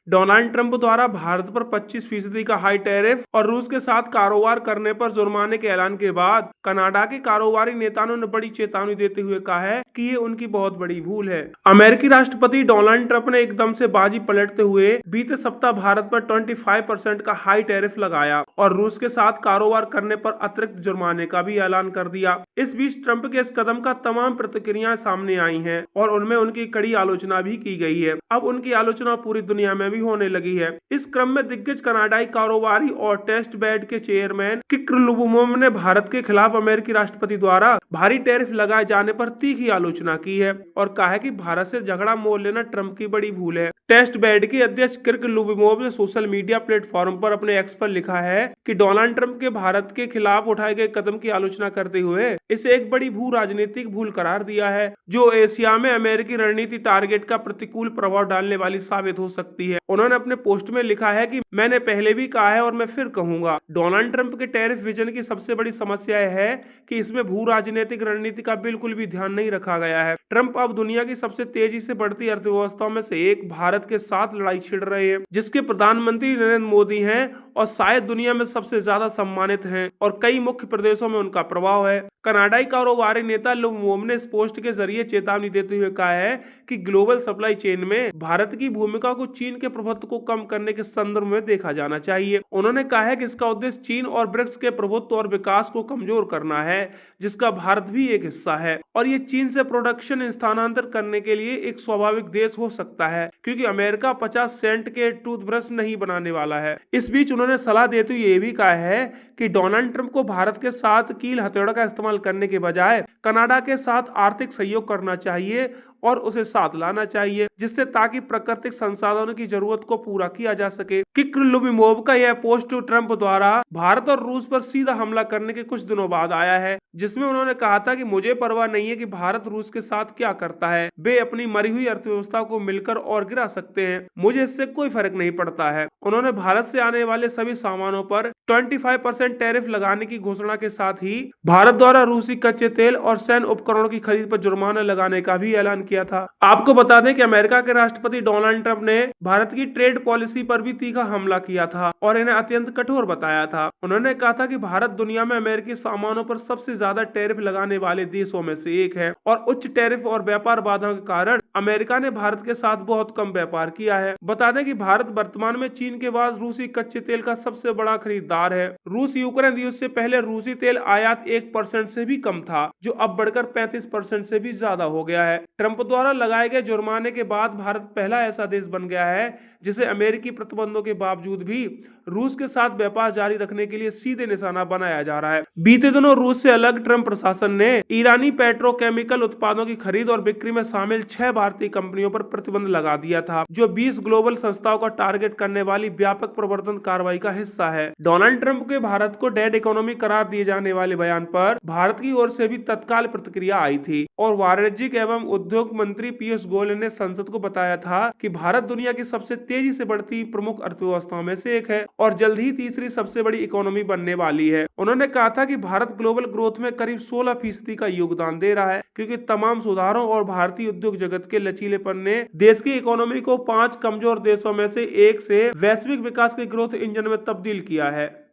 Donald Trump द्वारा भारत पर 25% का हाई टैरिफ और रूस के साथ कारोबार करने पर जुर्माने के ऐलान के बाद कनाडा के कारोबारी नेताओं ने बड़ी चेतावनी देते हुए कहा है कि ये उनकी बहुत बड़ी भूल है। अमेरिकी राष्ट्रपति डोनाल्ड ट्रंप ने एकदम से बाजी पलटते हुए बीते सप्ताह भारत पर 25% का हाई टैरिफ लगाया और रूस के साथ कारोबार करने पर अतिरिक्त जुर्माने का भी ऐलान कर दिया। इस बीच ट्रंप के इस कदम का तमाम प्रतिक्रियाएं सामने आई हैं और उनमें उनकी कड़ी आलोचना भी की गई है। अब उनकी आलोचना पूरी दुनिया में भी होने लगी है। इस क्रम में दिग्गज कनाडाई कारोबारी और टेस्ट बेड के चेयरमैन किर्लुबुमोव ने भारत के खिलाफ अमेरिकी राष्ट्रपति द्वारा भारी टैरिफ लगाए जाने पर तीखी आलोचना की है और कहा है कि भारत से झगड़ा मोल लेना ट्रंप की बड़ी भूल है। टेस्ट बेड के अध्यक्ष किर्लुबुमोव ने सोशल मीडिया प्लेटफॉर्म पर अपने एक्स पर लिखा है कि डोनाल्ड ट्रंप के भारत के खिलाफ उठाए गए कदम की आलोचना करते हुए इसे एक बड़ी भू राजनीतिक भूल करार दिया है जो एशिया में अमेरिकी रणनीति टारगेट का प्रतिकूल प्रभाव डालने वाली साबित हो सकती है। उन्होंने अपने पोस्ट में लिखा है कि मैंने पहले भी कहा है और मैं फिर कहूंगा, डोनाल्ड ट्रंप के टैरिफ विजन की सबसे बड़ी समस्या है कि इसमें भू राजनीतिक रणनीति का बिल्कुल भी ध्यान नहीं रखा गया है। ट्रंप अब दुनिया की सबसे तेजी से बढ़ती अर्थव्यवस्थाओं में से एक भारत के साथ लड़ाई छिड़ रहे हैं, जिसके प्रधानमंत्री नरेंद्र मोदी हैं और शायद दुनिया में सबसे ज्यादा सम्मानित हैं और कई मुख्य प्रदेशों में उनका प्रभाव है। कनाडाई कारोबारी नेता लुबुमोव ने इस पोस्ट के जरिए चेतावनी देते हुए कहा है कि ग्लोबल सप्लाई चेन में भारत की भूमिका को चीन के प्रभुत्व को कम करने के संदर्भ में देखा जाना चाहिए। उन्होंने कहा है कि इसका उद्देश्य चीन और ब्रिक्स के प्रभुत्व और विकास को कमजोर करना है, जिसका भारत भी एक हिस्सा है और ये चीन से प्रोडक्शन स्थानांतर करने के लिए एक स्वाभाविक देश हो सकता है क्योंकि अमेरिका 50 सेंट के टूथब्रश नहीं बनाने वाला है। इस बीच उन्होंने सलाह देते हुए ये भी कहा है कि डोनाल्ड ट्रंप को भारत के साथ कील हथौड़ा का इस्तेमाल करने के बजाय कनाडा के साथ आर्थिक सहयोग करना चाहिए और उसे साथ लाना चाहिए, जिससे ताकि प्राकृतिक संसाधनों की जरूरत को पूरा किया जा सके। किर्लुबुमोव का यह पोस्ट ट्रंप द्वारा भारत और रूस पर सीधा हमला करने के कुछ दिनों बाद आया है, जिसमें उन्होंने कहा था कि मुझे परवाह नहीं है कि भारत रूस के साथ क्या करता है, वे अपनी मरी हुई अर्थव्यवस्था को मिलकर और गिरा सकते हैं, मुझे इससे कोई फर्क नहीं पड़ता है। उन्होंने भारत से आने वाले सभी सामानों पर 25% टैरिफ लगाने की घोषणा के साथ ही भारत द्वारा रूसी कच्चे तेल और सैन्य उपकरणों की खरीद पर जुर्माना लगाने का भी ऐलान किया था। आपको बता दें कि अमेरिका के राष्ट्रपति डोनाल्ड ट्रंप ने भारत की ट्रेड पॉलिसी पर भी तीखा हमला किया था और इन्हें अत्यंत कठोर बताया था। उन्होंने कहा था कि भारत दुनिया में अमेरिकी सामानों पर सबसे ज्यादा टैरिफ लगाने वाले देशों में से एक है और उच्च टैरिफ और व्यापार बाधाओं के कारण अमेरिका ने भारत के साथ बहुत कम व्यापार किया है। बता दें कि भारत वर्तमान में चीन के बाद रूसी कच्चे तेल का सबसे बड़ा खरीदार है। रूस यूक्रेन युद्ध से पहले रूसी तेल आयात 1% से भी कम था, जो अब बढ़कर 35% से भी ज्यादा हो गया है। ट्रंप द्वारा लगाए गए जुर्माने के बाद भारत पहला ऐसा देश बन गया है जिसे अमेरिकी प्रतिबंधों के बावजूद भी रूस के साथ व्यापार जारी रखने के लिए सीधे निशाना बनाया जा रहा है। बीते दिनों रूस से अलग ट्रंप प्रशासन ने ईरानी पेट्रोकेमिकल उत्पादों की खरीद और बिक्री में शामिल 6 भारतीय कंपनियों पर प्रतिबंध लगा दिया था, जो 20 ग्लोबल संस्थाओं का टारगेट करने वाली व्यापक प्रवर्तन कार्रवाई का हिस्सा है। डोनाल्ड ट्रंप के भारत को डेड इकोनॉमी करार दिए जाने वाले बयान पर भारत की ओर से भी तत्काल प्रतिक्रिया आई थी और वाणिज्यिक एवं उद्योग मंत्री पीयूष गोयल ने संसद को बताया था कि भारत दुनिया की सबसे तेजी से बढ़ती प्रमुख अर्थव्यवस्थाओं में से एक है और जल्द ही तीसरी सबसे बड़ी इकोनॉमी बनने वाली है। उन्होंने कहा था कि भारत ग्लोबल ग्रोथ में करीब 16% का योगदान दे रहा है क्योंकि तमाम सुधारों और भारतीय उद्योग जगत के लचीलेपन ने देश की इकोनॉमी को 5 कमजोर देशों में से एक से वैश्विक विकास के ग्रोथ इंजन में तब्दील किया है।